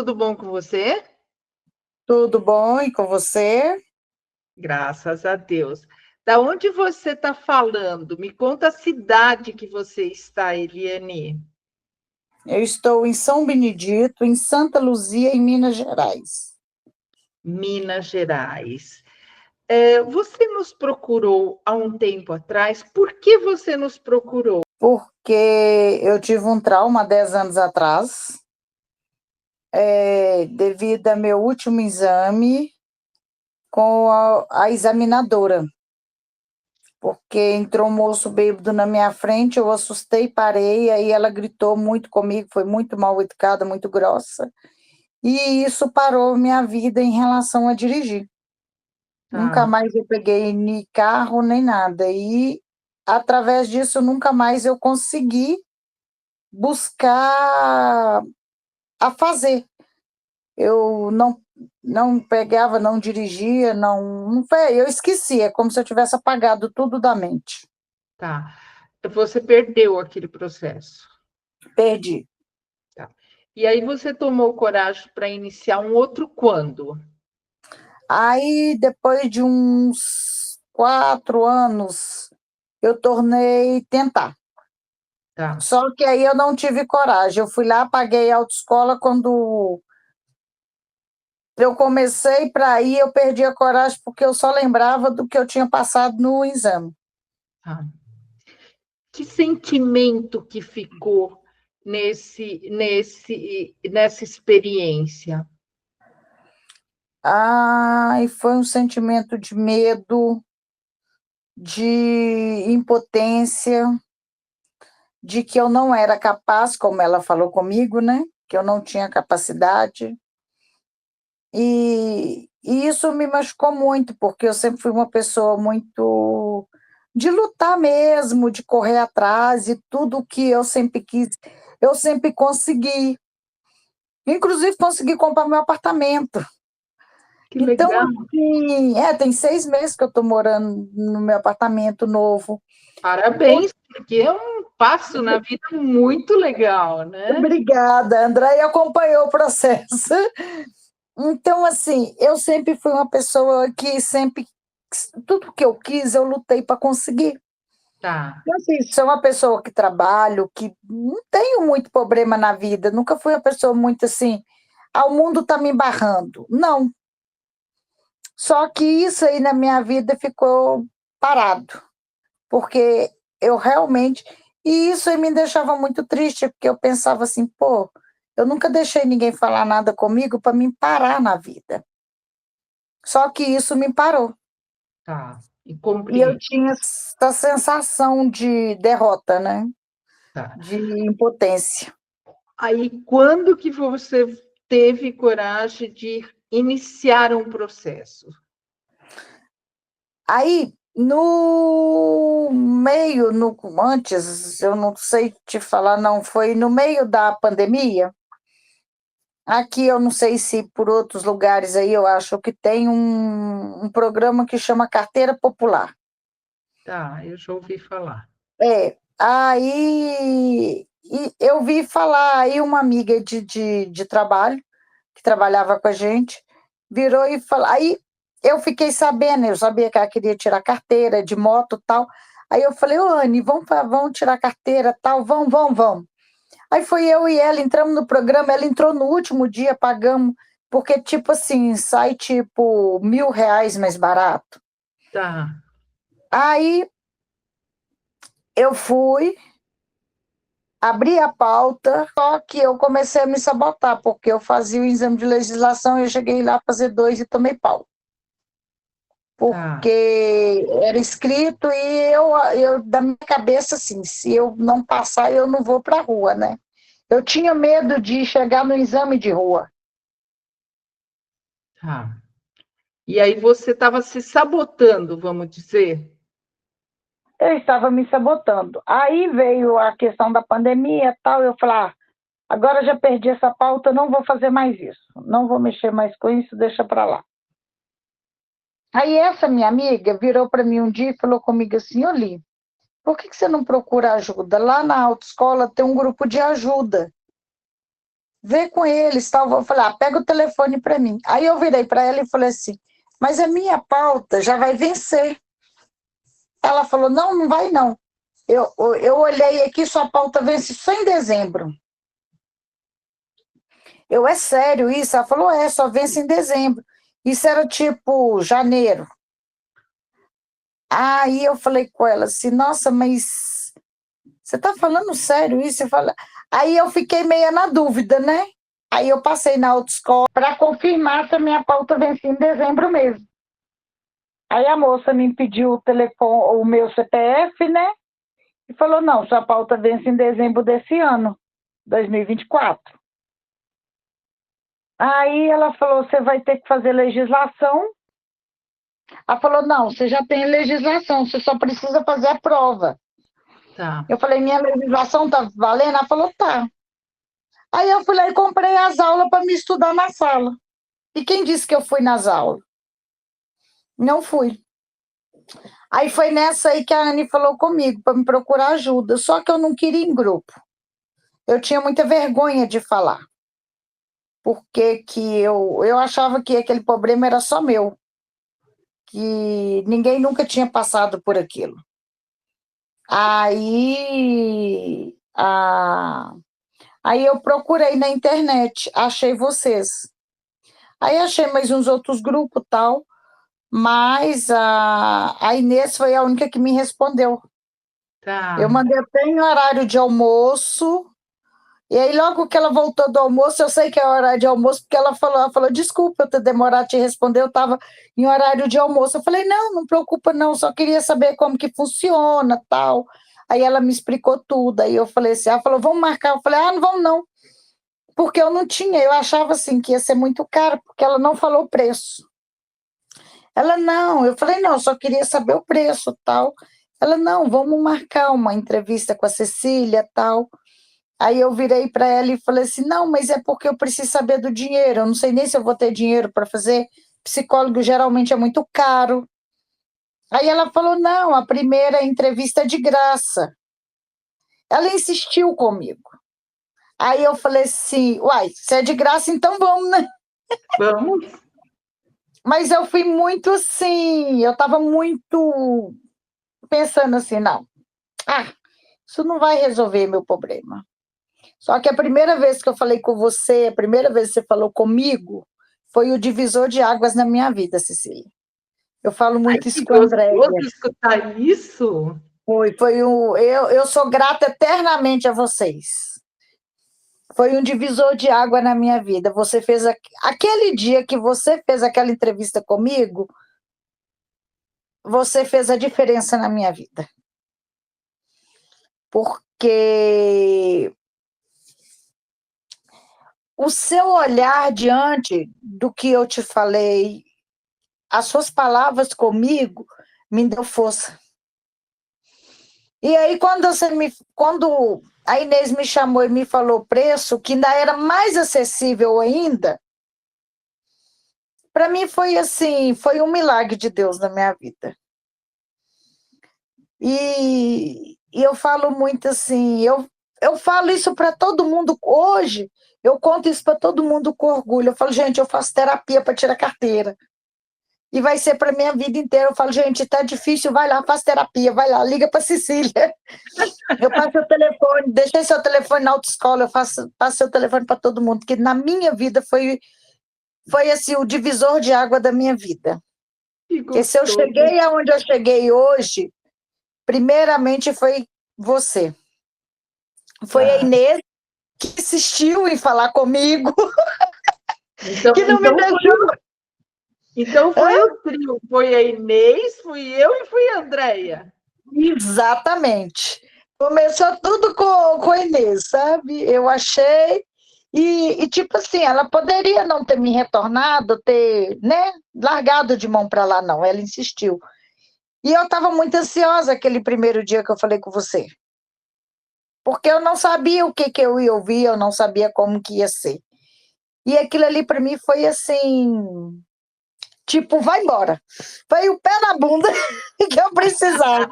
Tudo bom com você? Tudo bom e com você? Graças a Deus. Da onde você está falando? Me conta a cidade que você está, Eliane. Eu estou em São Benedito, em Santa Luzia, em Minas Gerais, Minas Gerais. Você nos procurou há um tempo atrás. Por que você nos procurou? porque eu tive um trauma 10 anos atrás, devido ao meu último exame com a examinadora, porque entrou um moço bêbado na minha frente, eu assustei, parei, aí ela gritou muito comigo, foi muito mal educada, muito grossa, e isso parou minha vida em relação a dirigir. Nunca Tá, mais eu peguei nem carro, nem nada. E através disso, nunca mais eu consegui buscar a fazer. Eu não pegava, não dirigia, eu esquecia, é como se eu tivesse apagado tudo da mente. tá. Você perdeu aquele processo. Perdi. Tá. E aí você tomou coragem para iniciar um outro quando? Aí, depois de uns 4 anos, eu tornei tentar. Tá. Só que aí eu não tive coragem. Eu fui lá, paguei a autoescola quando eu comecei para ir, eu perdi a coragem porque eu só lembrava do que eu tinha passado no exame. Tá. Que sentimento que ficou nessa experiência? Ai, foi um sentimento de medo, de impotência, de que eu não era capaz, como ela falou comigo, né? Que eu não tinha capacidade. E isso me machucou muito, porque eu sempre fui uma pessoa muito de lutar mesmo, de correr atrás, e tudo que eu sempre quis, eu sempre consegui. Inclusive, consegui comprar meu apartamento. Que Então, legal, assim, tem 6 meses que eu estou morando no meu apartamento novo. parabéns, porque é um passo na vida muito legal, né? Obrigada, André, acompanhou o processo. Então, assim, eu sempre fui uma pessoa que sempre, tudo que eu quis, eu lutei para conseguir. Tá, Então, assim, sou uma pessoa que trabalho, que não tenho muito problema na vida, nunca fui uma pessoa muito assim, o mundo está me barrando. Não. Só que isso aí na minha vida ficou parado, porque eu realmente. E isso aí me deixava muito triste, porque eu pensava assim, pô, eu nunca deixei ninguém falar nada comigo para me parar na vida. Só que isso me parou. tá. E E eu compreendo. tinha essa sensação de derrota, né? Tá. De impotência. Aí, quando que você teve coragem de iniciar um processo? Aí, no meio, antes, eu não sei te falar, não, foi no meio da pandemia. Aqui eu não sei se por outros lugares aí eu acho que tem um programa que chama Carteira Popular. Tá, eu já ouvi falar. Aí eu vi falar, aí uma amiga de trabalho, que trabalhava com a gente, virou e falou. Aí eu fiquei sabendo, eu sabia que ela queria tirar carteira de moto e tal. Aí eu falei, ô Anne, vamos tirar carteira tal, vamos. Aí foi eu e ela, entramos no programa, ela entrou no último dia, pagamos, porque, tipo assim, sai tipo R$ 1.000 mais barato. Tá, Aí eu fui, abri a pauta, só que eu comecei a me sabotar, porque eu fazia o exame de legislação, eu cheguei lá a fazer dois e tomei pau. tá. Porque era escrito e da minha cabeça, assim, se eu não passar, eu não vou para a rua, né? Eu tinha medo de chegar no exame de rua. Tá. E aí você estava se sabotando, vamos dizer? Eu estava me sabotando. Aí veio a questão da pandemia e tal, eu falei, agora já perdi essa pauta, não vou fazer mais isso, não vou mexer mais com isso, deixa para lá. Aí essa minha amiga virou para mim um dia e falou comigo assim, Oli, por que você não procura ajuda? Lá na autoescola tem um grupo de ajuda. vê com eles, tal. Eu falei, pega o telefone para mim. Aí eu virei para ela e falei assim, mas a minha pauta já vai vencer. Ela falou, não, não vai não. Eu olhei aqui, sua pauta vence só em dezembro. É sério isso? Ela falou, só vence em dezembro. Isso era tipo janeiro. Aí eu falei com ela assim, nossa, mas você tá falando sério isso? Aí eu fiquei meio na dúvida, né? Aí eu passei na autoescola para confirmar se a minha pauta vencia em dezembro mesmo. Aí a moça me pediu o telefone, o meu CPF, né? E falou, não, sua pauta vence em dezembro desse ano, 2024. Aí ela falou, você vai ter que fazer legislação. Ela falou, não, você já tem legislação, você só precisa fazer a prova. Tá. Eu falei, minha legislação tá valendo? Ela falou, tá. Aí eu fui lá e comprei as aulas para me estudar na sala. E quem disse que eu fui nas aulas? Não fui. Aí foi nessa aí que a Anne falou comigo, para me procurar ajuda. Só que eu não queria ir em grupo. Eu tinha muita vergonha de falar. Porque que eu achava que aquele problema era só meu. Que ninguém nunca tinha passado por aquilo. Aí eu procurei na internet, achei vocês. Aí achei mais uns outros grupos tal, mas a Inês foi a única que me respondeu. Tá. Eu mandei até em horário de almoço, e aí logo que ela voltou do almoço, eu sei que é horário de almoço, porque ela falou, desculpa eu ter demorado a te responder, eu estava em horário de almoço. Eu falei, não, não preocupa não, só queria saber como que funciona, tal. Aí ela me explicou tudo, aí eu falei assim, ela falou, vamos marcar. Eu falei, não vamos não, porque eu não tinha, eu achava assim que ia ser muito caro, porque ela não falou o preço. Ela, não, eu falei, não, eu só queria saber o preço, tal. Ela, não, vamos marcar uma entrevista com a Cecília, tal. Aí eu virei para ela e falei assim, não, mas é porque eu preciso saber do dinheiro, eu não sei nem se eu vou ter dinheiro para fazer, psicólogo geralmente é muito caro. Aí ela falou, não, a primeira entrevista é de graça. Ela insistiu comigo. Aí eu falei assim, uai, se é de graça, então vamos, né? Vamos. Mas eu fui muito assim, eu estava muito pensando assim, não, isso não vai resolver meu problema. Só que a primeira vez que eu falei com você, a primeira vez que você falou comigo, foi o divisor de águas na minha vida, Cecília. Eu falo muito isso Que com a Andréia. gostoso escutar isso. Eu sou grata eternamente a vocês. Foi um divisor de água na minha vida. Você fez aquele dia que você fez aquela entrevista comigo, você fez a diferença na minha vida. Porque o seu olhar diante do que eu te falei, as suas palavras comigo, me deu força. E aí, quando a Inês me chamou e me falou o preço, que ainda era mais acessível ainda, para mim foi assim, foi um milagre de Deus na minha vida. E eu falo muito assim, eu falo isso para todo mundo hoje, eu conto isso para todo mundo com orgulho. Eu falo, gente, eu faço terapia para tirar carteira. E vai ser para minha vida inteira. Eu falo, gente, tá difícil, vai lá, faz terapia, vai lá, liga para Cecília. Eu passo o telefone, deixei seu telefone na autoescola, eu passo seu telefone para todo mundo, que na minha vida foi assim, o divisor de água da minha vida. Porque se eu cheguei aonde eu cheguei hoje, primeiramente foi você. Foi a Inês que insistiu em falar comigo, então, que não me deixou. Então foi o trio, foi a Inês, fui eu e fui a Andréia. Exatamente. Começou tudo com a Inês, sabe? Eu achei. E, tipo assim, ela poderia não ter me retornado, ter, né, largado de mão para lá, não. Ela insistiu. E eu estava muito ansiosa aquele primeiro dia que eu falei com você. Porque eu não sabia o que eu ia ouvir, eu não sabia como que ia ser. E aquilo ali para mim foi assim, tipo, vai embora. Foi o pé na bunda que eu precisava.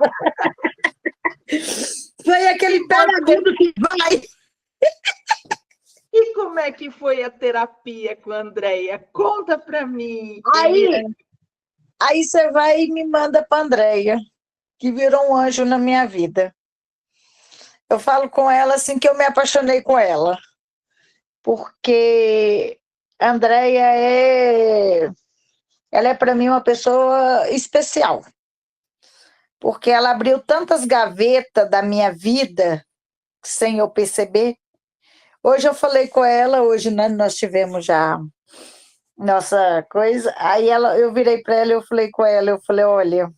Foi aquele pé na bunda que vai. E como é que foi a terapia com a Andréia? Conta para mim, Aí, Eliane. aí você vai e me manda para a Andréia, que virou um anjo na minha vida. Eu falo com ela assim que eu me apaixonei com ela, porque a Andréia ela é para mim uma pessoa especial, porque ela abriu tantas gavetas da minha vida sem eu perceber. Hoje eu falei com ela, hoje, né, nós tivemos já nossa coisa, aí eu virei para ela, eu falei com ela, eu falei, olha,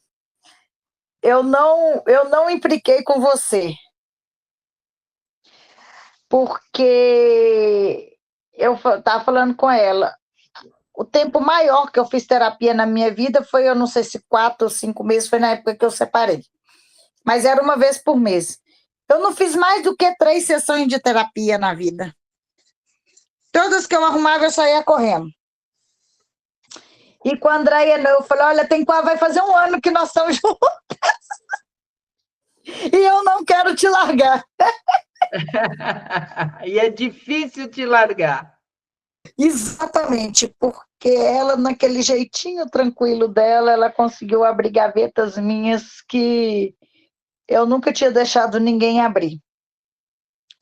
eu não impliquei com você, porque eu estava falando com ela, o tempo maior que eu fiz terapia na minha vida foi, eu não sei se 4 ou 5 meses, foi na época que eu separei, mas era uma vez por mês. Eu não fiz mais do que 3 sessões de terapia na vida. Todas que eu arrumava, eu saía correndo. E com a Andréia, eu falei, olha, vai fazer 1 ano que nós estamos juntos. E eu não quero te largar. E é difícil te largar. Exatamente, porque ela, naquele jeitinho tranquilo dela, ela conseguiu abrir gavetas minhas que eu nunca tinha deixado ninguém abrir.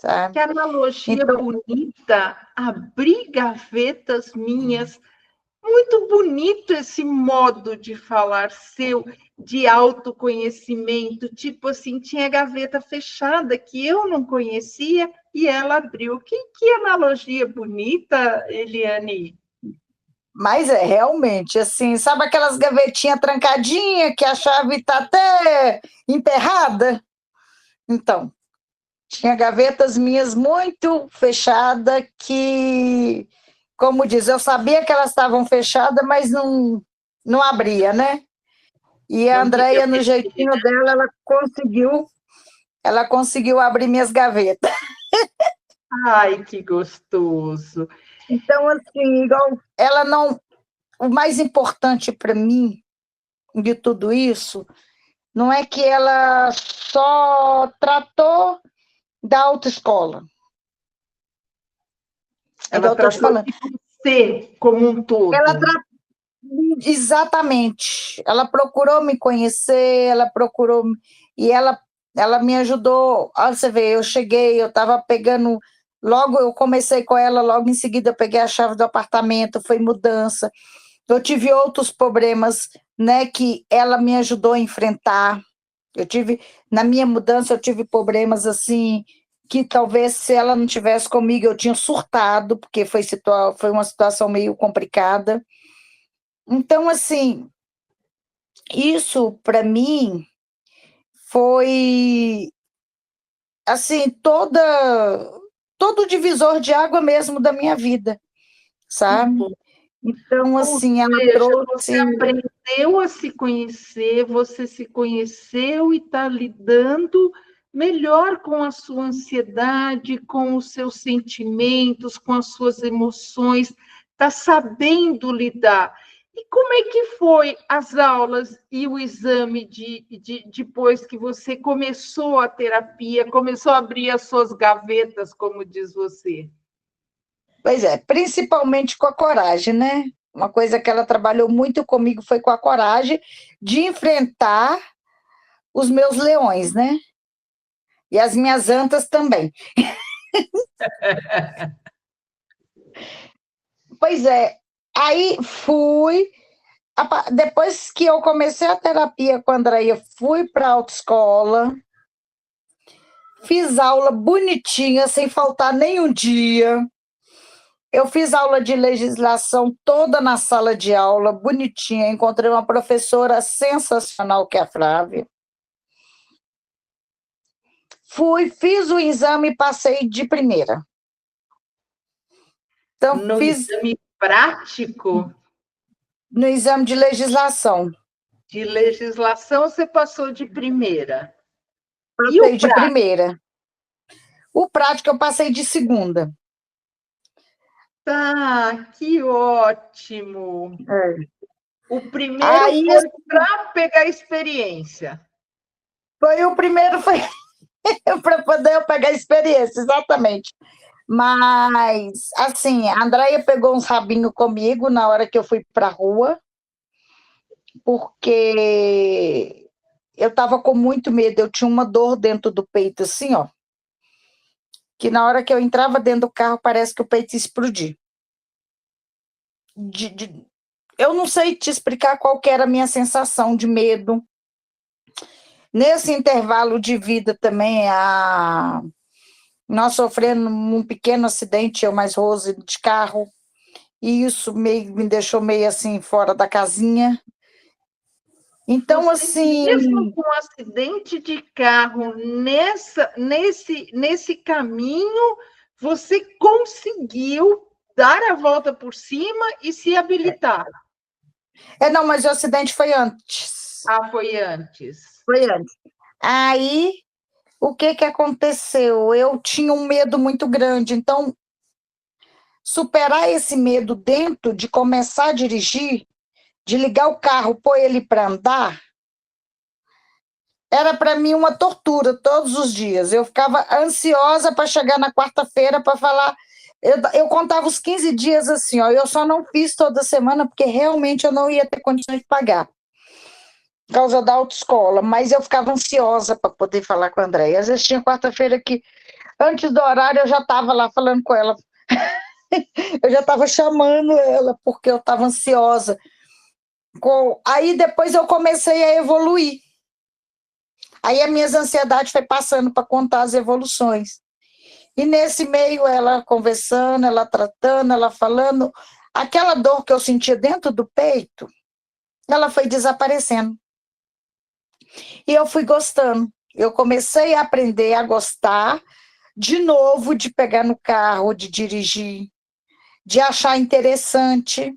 Sabe? Que analogia Então, bonita, abrir gavetas minhas. Muito bonito esse modo de falar seu, de autoconhecimento, tipo assim, tinha gaveta fechada que eu não conhecia e ela abriu. Que analogia bonita, Eliane. mas é realmente assim, sabe aquelas gavetinhas trancadinhas que a chave está até emperrada? Então, tinha gavetas minhas muito fechadas que, como diz, eu sabia que elas estavam fechadas, mas não abria, né? E a Não queria Andréia, no perder. jeitinho dela, ela conseguiu abrir minhas gavetas. Ai, que gostoso. Então, assim, igual ela não. O mais importante para mim de tudo isso não é que ela só tratou da autoescola. É Ela igual eu estou te tratou falando. de você como um Ela todo. Exatamente. Ela procurou me conhecer, ela procurou e ela me ajudou. Olha, você vê, eu cheguei, eu estava pegando, logo eu comecei com ela, logo em seguida eu peguei a chave do apartamento, foi mudança. Eu tive outros problemas, né, que ela me ajudou a enfrentar. Na minha mudança eu tive problemas assim que talvez se ela não tivesse comigo eu tinha surtado, porque foi uma situação meio complicada. Então, assim, isso para mim foi assim todo o divisor de água mesmo da minha vida, Que sabe? bom. Então, Ou assim, ela seja, você trouxe. aprendeu a se conhecer, você se conheceu e está lidando melhor com a sua ansiedade, com os seus sentimentos, com as suas emoções, está sabendo lidar. E como é que foi as aulas e o exame depois que você começou a terapia, começou a abrir as suas gavetas, como diz você? Pois é, principalmente com a coragem, né? Uma coisa que ela trabalhou muito comigo foi com a coragem de enfrentar os meus leões, né? E as minhas antas também. Pois é, aí depois que eu comecei a terapia com a Andréia, fui para a autoescola, fiz aula bonitinha, sem faltar nenhum dia. Eu fiz aula de legislação toda na sala de aula, bonitinha. Encontrei uma professora sensacional, que é a Flávia. Fiz o exame e passei de primeira. Então, No fiz exame prático, no exame de legislação. de legislação, você passou de primeira. E o Passei de prático? primeira. O prático eu passei de segunda. Tá, que ótimo. É. O primeiro Aí foi para pegar experiência. foi o primeiro, foi para poder eu pegar experiência, exatamente. Mas, assim, a Andréia pegou uns rabinhos comigo na hora que eu fui para a rua, porque eu estava com muito medo, eu tinha uma dor dentro do peito, assim, ó, que na hora que eu entrava dentro do carro, parece que o peito ia explodir. Eu não sei te explicar qual que era a minha sensação de medo. Nesse intervalo de vida também, nós sofrendo um pequeno acidente, eu mais Rose, de carro, e isso me deixou meio assim, fora da casinha. Então, Você, assim... mesmo com um acidente de carro nesse caminho, você conseguiu dar a volta por cima e se habilitar. Não, mas o acidente foi antes. Ah, foi antes. Foi antes. Aí, o que aconteceu? Eu tinha um medo muito grande, então, superar esse medo dentro de começar a dirigir, de ligar o carro, pôr ele para andar, era para mim uma tortura todos os dias. Eu ficava ansiosa para chegar na quarta-feira para falar. Eu contava os 15 dias assim, ó, eu só não fiz toda semana porque realmente eu não ia ter condições de pagar, por causa da autoescola, mas eu ficava ansiosa para poder falar com a Andréia. Às vezes tinha quarta-feira que, antes do horário, eu já estava lá falando com ela. Eu já estava chamando ela, porque eu estava ansiosa. Aí depois eu comecei a evoluir. Aí as minhas ansiedades foi passando para contar as evoluções. E nesse meio, ela conversando, ela tratando, ela falando, aquela dor que eu sentia dentro do peito, ela foi desaparecendo. E eu fui gostando. Eu comecei a aprender a gostar de novo de pegar no carro, de dirigir, de achar interessante.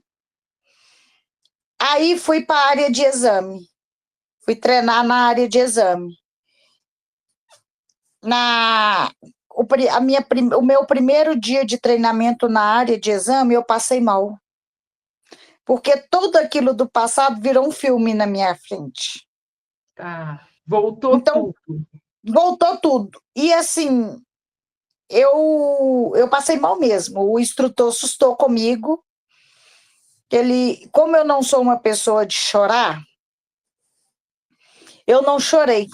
Aí fui para a área de exame. Fui treinar na área de exame. O meu primeiro dia de treinamento na área de exame, eu passei mal. Porque tudo aquilo do passado virou um filme na minha frente. Voltou então, tudo. Voltou tudo. E assim, eu passei mal mesmo. O instrutor assustou comigo. Como eu não sou uma pessoa de chorar, eu não chorei.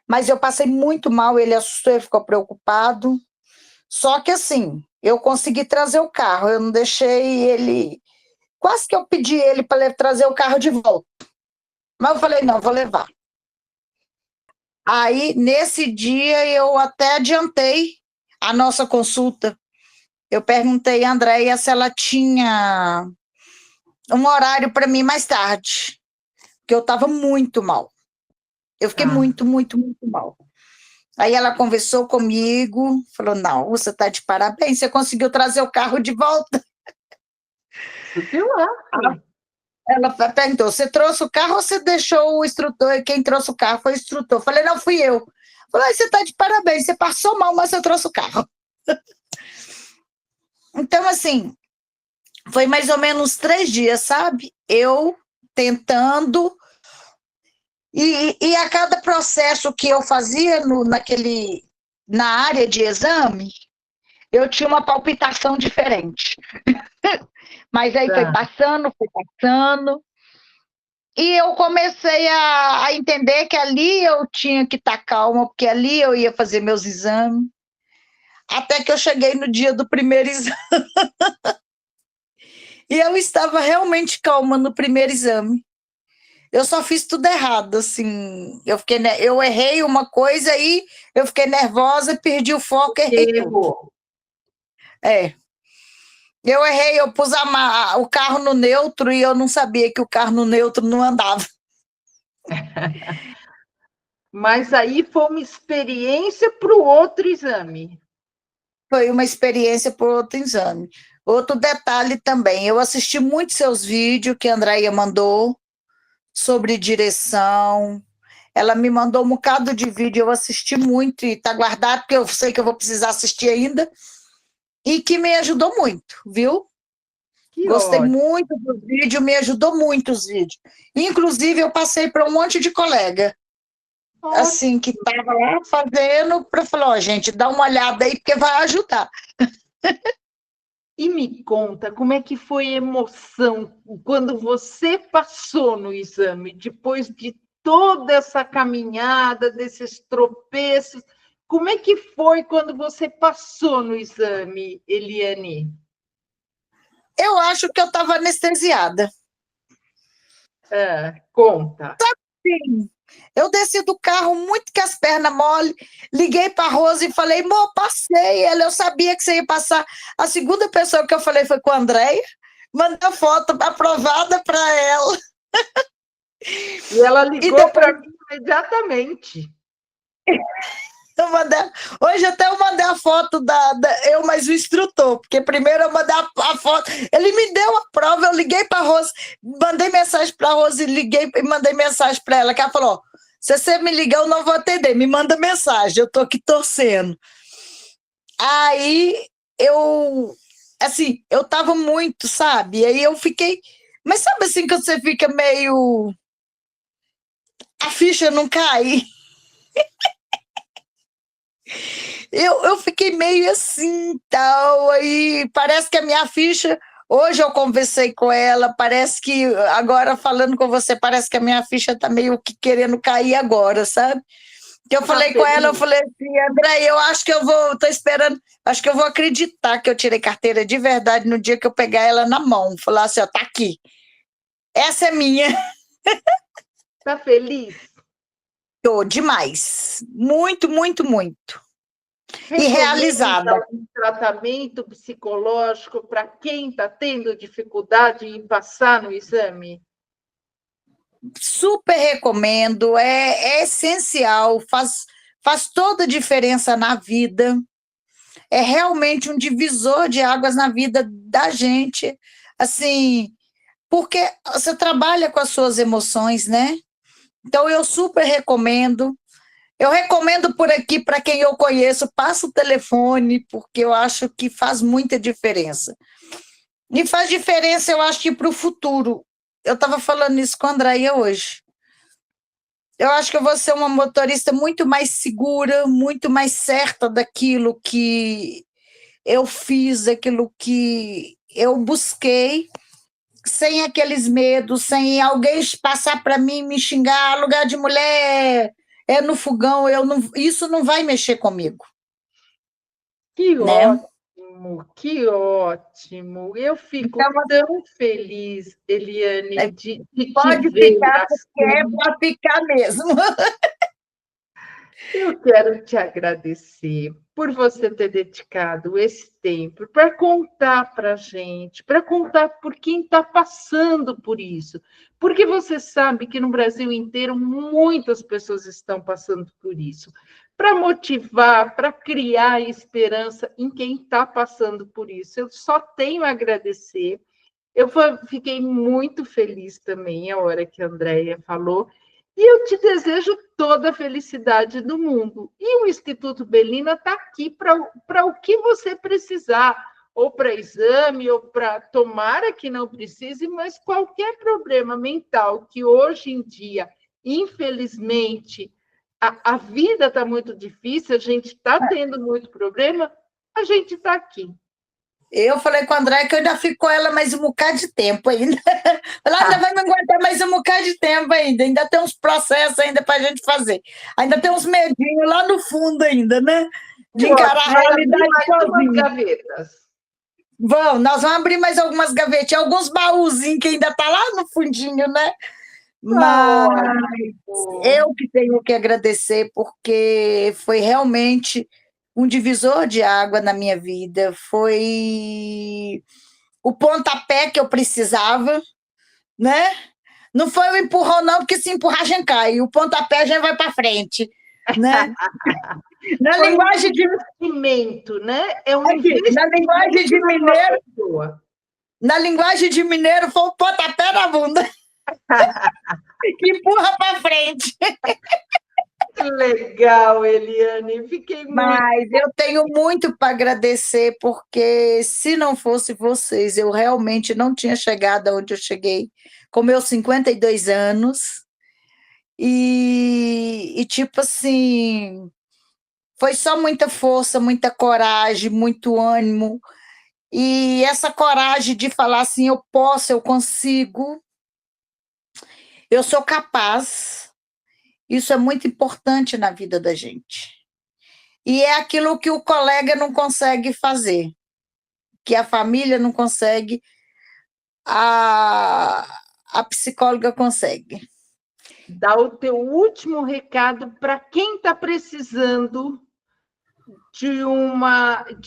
Mas eu passei muito mal, ele assustou, ele ficou preocupado. Só que assim, eu consegui trazer o carro, eu não deixei ele... Quase que eu pedi ele para trazer o carro de volta. Mas eu falei, não, vou levar. Aí, nesse dia, eu até adiantei a nossa consulta. Eu perguntei a Andréia se ela tinha um horário para mim mais tarde, porque eu estava muito mal. Eu fiquei muito, muito, muito mal. Aí ela conversou comigo, falou, não, você está de parabéns, você conseguiu trazer o carro de volta. Ela perguntou, você trouxe o carro ou você deixou o instrutor? Quem trouxe o carro foi o instrutor. Eu falei, não, fui eu. Falei, você está de parabéns, você passou mal, mas você trouxe o carro. Então, assim, foi mais ou menos 3 dias, sabe? Eu tentando, e a cada processo que eu fazia na área de exame, eu tinha uma palpitação diferente. Mas aí foi passando, e eu comecei a entender que ali eu tinha que estar calma, porque ali eu ia fazer meus exames, até que eu cheguei no dia do primeiro exame. E eu estava realmente calma no primeiro exame. Eu só fiz tudo errado, assim. Eu errei uma coisa e eu fiquei nervosa, perdi o foco, errei tudo. Eu errei, eu pus o carro no neutro e eu não sabia que o carro no neutro não andava. Mas aí foi uma experiência para o outro exame. Foi uma experiência para o outro exame. Outro detalhe também, eu assisti muito seus vídeos que a Andréia mandou sobre direção. Ela me mandou um bocado de vídeo, eu assisti muito e está guardado, porque eu sei que eu vou precisar assistir ainda, e que me ajudou muito, viu? Gostei muito do vídeo, me ajudou muito os vídeos. Inclusive, eu passei para um monte de colega. assim, que estava lá fazendo, para falar, ó, gente, dá uma olhada aí, porque vai ajudar. E me conta, como é que foi a emoção quando você passou no exame, depois de toda essa caminhada, desses tropeços, como é que foi quando você passou no exame, Eliane? Eu acho que eu estava anestesiada. Conta. Sim. Eu desci do carro muito com as pernas mole, liguei para a Rose e falei, amor, passei. Eu sabia que você ia passar. A segunda pessoa que eu falei foi com a Andréia, mandei a foto aprovada para ela. E ela ligou para mim imediatamente. Hoje até eu mandei a foto eu mais o instrutor, porque primeiro eu mandei a foto, ele me deu a prova, eu liguei para a Rose, mandei mensagem para a Rose, liguei e mandei mensagem para ela, que ela falou, se você me ligar eu não vou atender, me manda mensagem, eu tô aqui torcendo. Aí eu tava muito, sabe, aí eu fiquei, mas sabe assim que você fica meio, a ficha não cai? Eu fiquei meio assim, tal, aí parece que a minha ficha, hoje eu conversei com ela, parece que, agora falando com você, parece que a minha ficha tá meio que querendo cair agora, sabe? Que eu falei com ela, eu falei assim, André, eu acho que eu vou, tô esperando, acho que eu vou acreditar que eu tirei carteira de verdade no dia que eu pegar ela na mão, falar assim, ó, tá aqui, essa é minha. Tá feliz? Tô demais, muito, muito, muito. E realizada. Um tratamento psicológico para quem está tendo dificuldade em passar no exame? Super recomendo, é essencial, faz toda a diferença na vida, é realmente um divisor de águas na vida da gente, assim, porque você trabalha com as suas emoções, né? Então eu super recomendo. Eu recomendo por aqui para quem eu conheço, passa o telefone, porque eu acho que faz muita diferença. E faz diferença, eu acho que para o futuro. Eu estava falando isso com a Andréia hoje. Eu acho que eu vou ser uma motorista muito mais segura, muito mais certa daquilo que eu fiz, daquilo que eu busquei, sem aqueles medos, sem alguém passar para mim, me xingar, lugar de mulher, é no fogão, isso não vai mexer comigo. Que Né? ótimo, que ótimo. Eu fico então, tão feliz, Eliane, de pode te ver ficar, assim. porque pode ficar mesmo. Eu quero te agradecer por você ter dedicado esse tempo para contar para a gente, para contar por quem está passando por isso. Porque você sabe que no Brasil inteiro muitas pessoas estão passando por isso. Para motivar, para criar esperança em quem está passando por isso. Eu só tenho a agradecer. Eu fiquei muito feliz também a hora que a Andréia falou. E eu te desejo toda a felicidade do mundo. E o Instituto Belina está aqui para o que você precisar, ou para exame, ou para tomara que não precise, mas qualquer problema mental que hoje em dia, infelizmente, a vida está muito difícil, a gente está tendo muito problema, a gente está aqui. Eu falei com a André que eu ainda fico com ela mais um bocado de tempo ainda. Ela ainda vai me aguentar mais um bocado de tempo ainda tem uns processos ainda para a gente fazer. Ainda tem uns medinhos lá no fundo ainda, né? De encarar a realidade sozinha. Nós vamos abrir mais algumas gavetinhas, alguns baúzinhos que ainda tá lá no fundinho, né? Mas eu que tenho que agradecer, porque foi realmente um divisor de água na minha vida, foi o pontapé que eu precisava, né? Não foi o empurrão, não, porque se empurrar a gente cai, o pontapé a gente vai para frente, né? Na foi linguagem de investimento, né? É um investimento na linguagem de mineiro. Na linguagem de mineiro, foi o pontapé na bunda. Que empurra para frente. Que legal, Eliane. Fiquei muito. Mas eu tenho muito para agradecer, porque se não fosse vocês, eu realmente não tinha chegado onde eu cheguei, com meus 52 anos. e tipo assim, foi só muita força, muita coragem, muito ânimo, e essa coragem de falar assim: eu posso, eu consigo, eu sou capaz. Isso é muito importante na vida da gente. E é aquilo que o colega não consegue fazer, que a família não consegue, a, a psicóloga consegue. Dá o teu último recado para quem está precisando de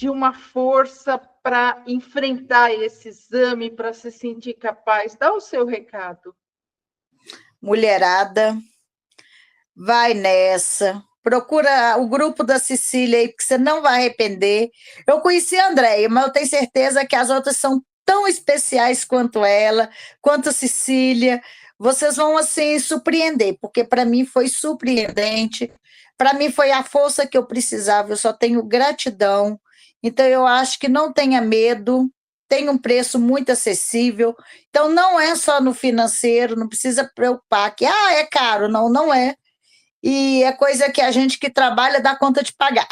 uma força para enfrentar esse exame, para se sentir capaz. Dá o seu recado. Mulherada, vai nessa. Procura o grupo da Cecília aí, porque você não vai arrepender. Eu conheci a Andréia, mas eu tenho certeza que as outras são tão especiais quanto ela, quanto a Cecília. Vocês vão, assim, surpreender, porque para mim foi surpreendente. Para mim foi a força que eu precisava. Eu só tenho gratidão. Então, eu acho que não tenha medo. Tem um preço muito acessível. Então, não é só no financeiro, não precisa preocupar que, é caro. Não, não é. E é coisa que a gente que trabalha dá conta de pagar.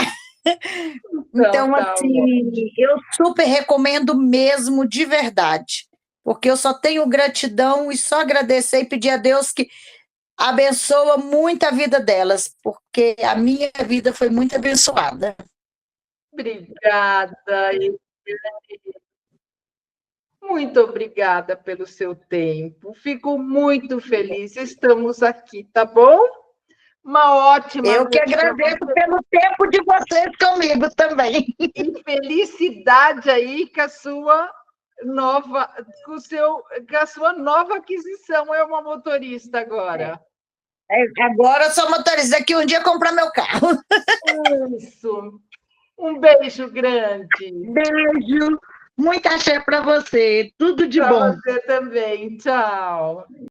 Então, Então, tá bom. assim, eu super recomendo mesmo, de verdade, porque eu só tenho gratidão e só agradecer e pedir a Deus que abençoa muito a vida delas, porque a minha vida foi muito abençoada. Obrigada. Muito obrigada pelo seu tempo. Fico muito feliz. Estamos aqui, tá bom? Uma ótima Eu que noite para agradeço você. pelo tempo de vocês comigo também. E felicidade aí com a sua nova, com a sua nova aquisição. É uma motorista agora. Agora eu sou motorista, que um dia comprar meu carro. Isso. Um beijo grande. Beijo, muita axé para você, tudo de Para bom. você também. Tchau.